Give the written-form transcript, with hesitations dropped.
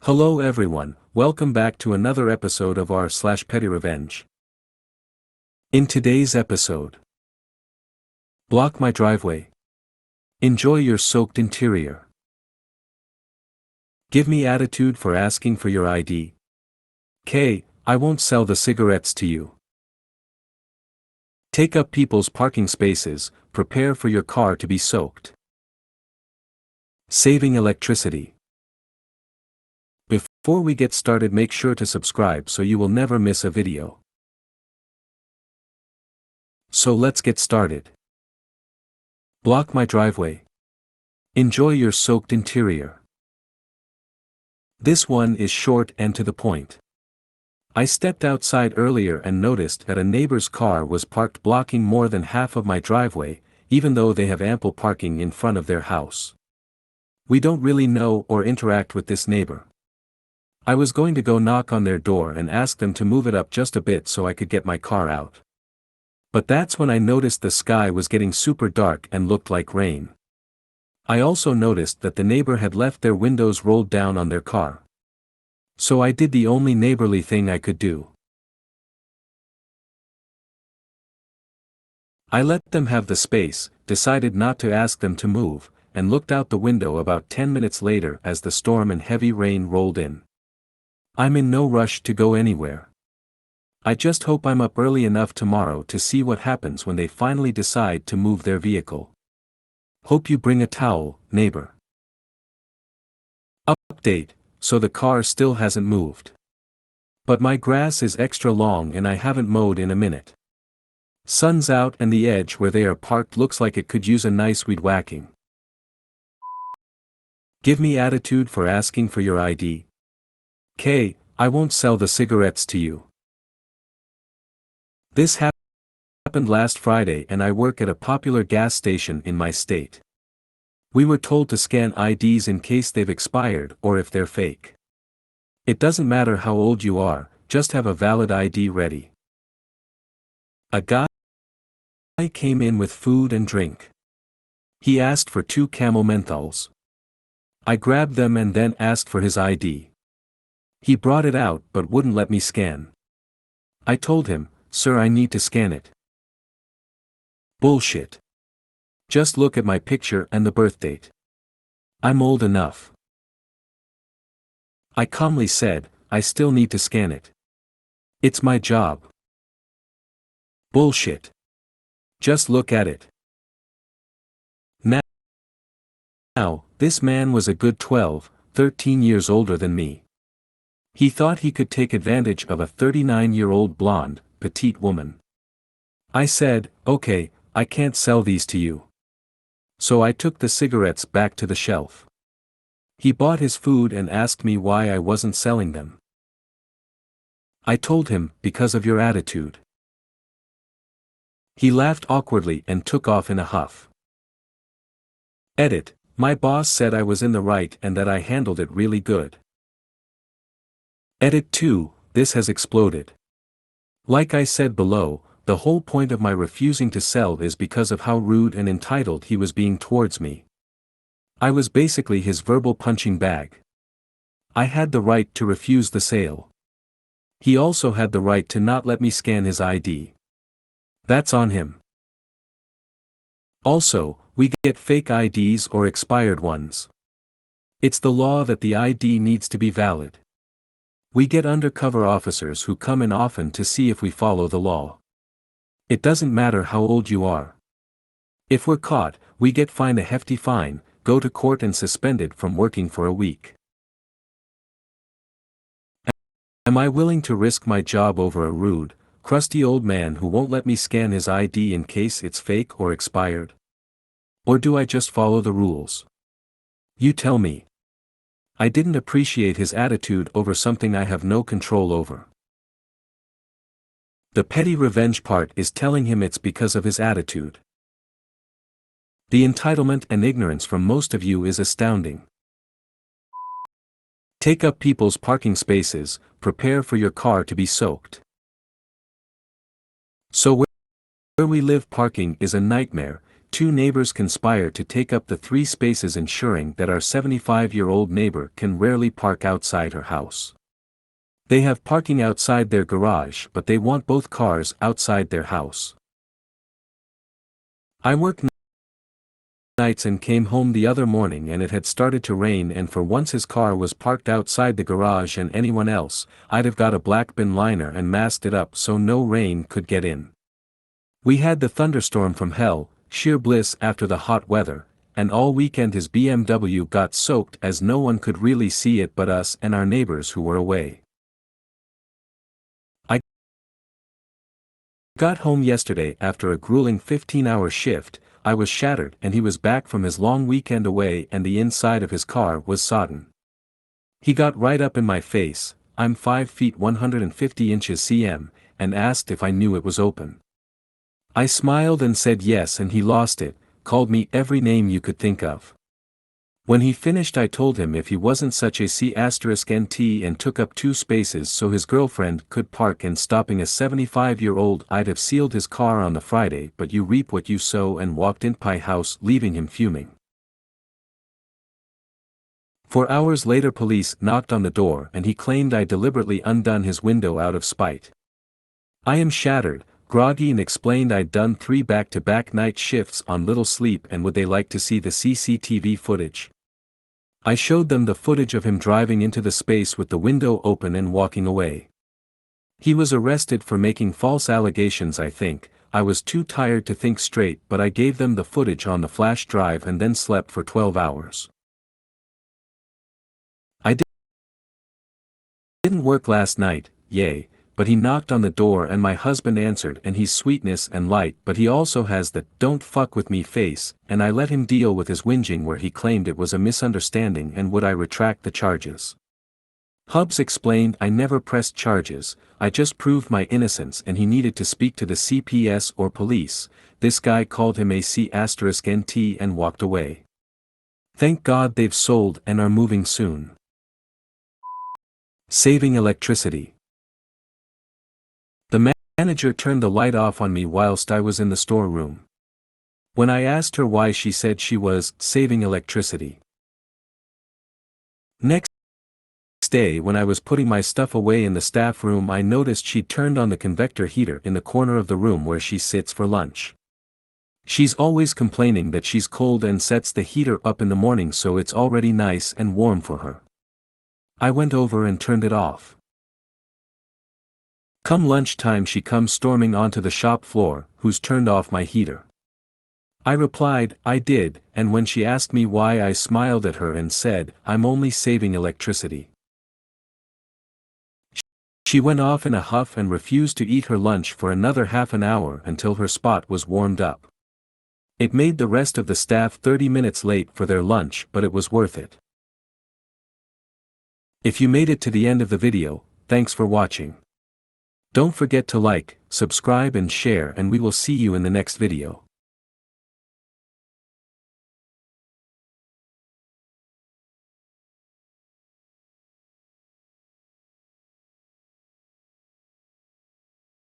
Hello everyone, welcome back to another episode of r/PettyRevenge. In today's episode, block my driveway. Enjoy your soaked interior. Give me attitude for asking for your ID. I won't sell the cigarettes to you. Take up people's parking spaces, prepare for your car to be soaked. Saving electricity. Before we get started, make sure to subscribe so you will never miss a video. So let's get started. Block my driveway. Enjoy your soaked interior. This one is short and to the point. I stepped outside earlier and noticed that a neighbor's car was parked blocking more than half of my driveway, even though they have ample parking in front of their house. We don't really know or interact with this neighbor. I was going to go knock on their door and ask them to move it up just a bit so I could get my car out. But that's when I noticed the sky was getting super dark and looked like rain. I also noticed that the neighbor had left their windows rolled down on their car. So I did the only neighborly thing I could do. I let them have the space, decided not to ask them to move, and looked out the window about 10 minutes later as the storm and heavy rain rolled in. I'm in no rush to go anywhere. I just hope I'm up early enough tomorrow to see what happens when they finally decide to move their vehicle. Hope you bring a towel, neighbor. Update, so the car still hasn't moved. But my grass is extra long and I haven't mowed in a minute. Sun's out and the edge where they are parked looks like it could use a nice weed whacking. Give me attitude for asking for your ID. I won't sell the cigarettes to you. This happened last Friday and I work at a popular gas station in my state. We were told to scan IDs in case they've expired or if they're fake. It doesn't matter how old you are, just have a valid ID ready. A guy came in with food and drink. He asked for 2 Camel menthols. I grabbed them and then asked for his ID. He brought it out but wouldn't let me scan. I told him, "Sir, I need to scan it." Bullshit. Just look at my picture and the birth date. I'm old enough. I calmly said, "I still need to scan it. It's my job." Bullshit. Just look at it. Now, this man was a good 12, 13 years older than me. He thought he could take advantage of a 39-year-old blonde, petite woman. I said, "Okay, I can't sell these to you." So I took the cigarettes back to the shelf. He bought his food and asked me why I wasn't selling them. I told him, "Because of your attitude." He laughed awkwardly and took off in a huff. Edit, my boss said I was in the right and that I handled it really good. Edit 2, this has exploded. Like I said below, the whole point of my refusing to sell is because of how rude and entitled he was being towards me. I was basically his verbal punching bag. I had the right to refuse the sale. He also had the right to not let me scan his ID. That's on him. Also, we get fake IDs or expired ones. It's the law that the ID needs to be valid. We get undercover officers who come in often to see if we follow the law. It doesn't matter how old you are. If we're caught, we get fined a hefty fine, go to court and suspended from working for a week. Am I willing to risk my job over a rude, crusty old man who won't let me scan his ID in case it's fake or expired? Or do I just follow the rules? You tell me. I didn't appreciate his attitude over something I have no control over. The petty revenge part is telling him it's because of his attitude. The entitlement and ignorance from most of you is astounding. Take up people's parking spaces, prepare for your car to be soaked. So where we live, parking is a nightmare. two neighbors conspire to take up the 3 spaces, ensuring that our 75-year-old neighbor can rarely park outside her house. They have parking outside their garage, but they want both cars outside their house. I work nights and came home the other morning and it had started to rain, and for once his car was parked outside the garage, and anyone else, I'd have got a black bin liner and masked it up so no rain could get in. We had the thunderstorm from hell, sheer bliss after the hot weather, and all weekend his BMW got soaked as no one could really see it but us and our neighbors who were away. I got home yesterday after a grueling 15-hour shift. I was shattered and he was back from his long weekend away and the inside of his car was sodden. He got right up in my face, I'm 5 feet 150 inches cm, and asked if I knew it was open. I smiled and said yes, and he lost it, called me every name you could think of. When he finished I told him if he wasn't such a C*NT and took up 2 spaces so his girlfriend could park, and stopping a 75-year-old, I'd have sealed his car on the Friday, but you reap what you sow, and walked in my house leaving him fuming. 4 hours later police knocked on the door and he claimed I deliberately undone his window out of spite. I am shattered, groggy, and explained I'd done 3 back-to-back night shifts on little sleep and would they like to see the CCTV footage. I showed them the footage of him driving into the space with the window open and walking away. He was arrested for making false allegations. I think I was too tired to think straight, but I gave them the footage on the flash drive and then slept for 12 hours. I didn't work last night, yay, but he knocked on the door and my husband answered, and he's sweetness and light, but he also has the "don't fuck with me" face, and I let him deal with his whinging where he claimed it was a misunderstanding and would I retract the charges. Hubs explained I never pressed charges, I just proved my innocence, and he needed to speak to the CPS or police. This guy called him a C*NT and walked away. Thank God they've sold and are moving soon. Saving electricity. The manager turned the light off on me whilst I was in the storeroom. When I asked her why, she said she was saving electricity. Next day, when I was putting my stuff away in the staff room, I noticed she'd turned on the convector heater in the corner of the room where she sits for lunch. She's always complaining that she's cold and sets the heater up in the morning so it's already nice and warm for her. I went over and turned it off. Come lunchtime she comes storming onto the shop floor, "Who's turned off my heater?" I replied, "I did," and when she asked me why, I smiled at her and said, "I'm only saving electricity." She went off in a huff and refused to eat her lunch for another half an hour until her spot was warmed up. It made the rest of the staff 30 minutes late for their lunch, but it was worth it. If you made it to the end of the video, thanks for watching. Don't forget to like, subscribe and share, and we will see you in the next video.